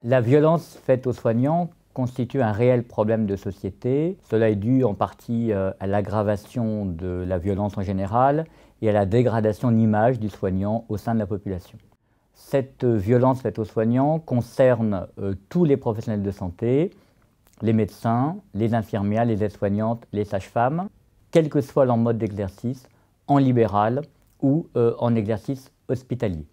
La violence faite aux soignants constitue un réel problème de société. Cela est dû en partie à l'aggravation de la violence en général et à la dégradation d'image du soignant au sein de la population. Cette violence faite aux soignants concerne tous les professionnels de santé, les médecins, les infirmières, les aides-soignantes, les sages-femmes, quel que soit leur mode d'exercice, en libéral ou en exercice hospitalier.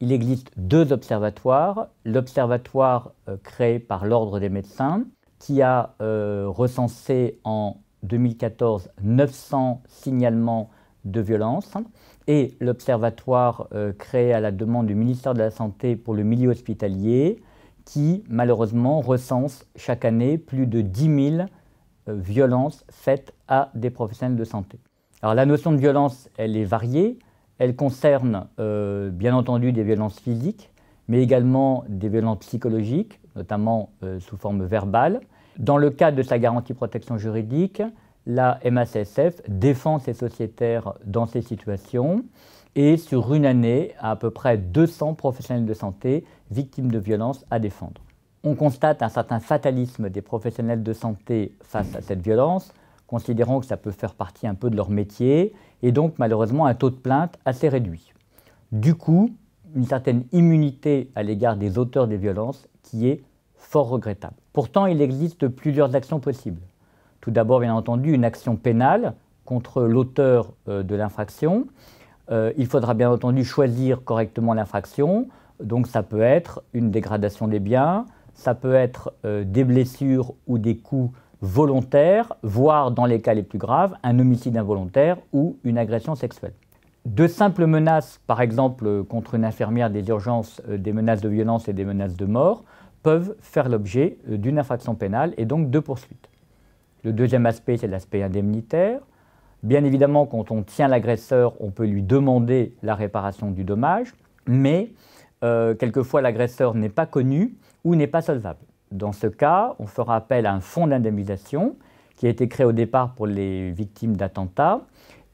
Il existe deux observatoires. L'observatoire créé par l'Ordre des médecins, qui a recensé en 2014 900 signalements de violence, et l'observatoire créé à la demande du ministère de la Santé pour le milieu hospitalier, qui malheureusement recense chaque année plus de 10 000 violences faites à des professionnels de santé. Alors la notion de violence, elle est variée. Elle concerne bien entendu des violences physiques, mais également des violences psychologiques, notamment sous forme verbale. Dans le cadre de sa garantie protection juridique, la MACSF défend ses sociétaires dans ces situations et sur une année, à peu près 200 professionnels de santé victimes de violences à défendre. On constate un certain fatalisme des professionnels de santé face à cette violence, considérant que ça peut faire partie un peu de leur métier, et donc malheureusement un taux de plainte assez réduit. Du coup, une certaine immunité à l'égard des auteurs des violences qui est fort regrettable. Pourtant, il existe plusieurs actions possibles. Tout d'abord, bien entendu, une action pénale contre l'auteur de l'infraction. Il faudra bien entendu choisir correctement l'infraction, donc ça peut être une dégradation des biens, ça peut être des blessures ou des coups volontaire, voire dans les cas les plus graves, un homicide involontaire ou une agression sexuelle. De simples menaces, par exemple contre une infirmière des urgences, des menaces de violence et des menaces de mort, peuvent faire l'objet d'une infraction pénale et donc de poursuites. Le deuxième aspect, c'est l'aspect indemnitaire. Bien évidemment, quand on tient l'agresseur, on peut lui demander la réparation du dommage, mais quelquefois l'agresseur n'est pas connu ou n'est pas solvable. Dans ce cas, on fera appel à un fonds d'indemnisation qui a été créé au départ pour les victimes d'attentats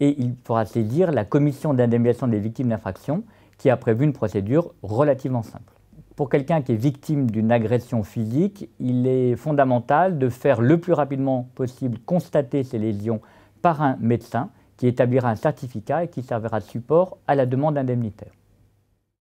et il faudra saisir la commission d'indemnisation des victimes d'infraction qui a prévu une procédure relativement simple. Pour quelqu'un qui est victime d'une agression physique, il est fondamental de faire le plus rapidement possible constater ces lésions par un médecin qui établira un certificat et qui servira de support à la demande indemnitaire.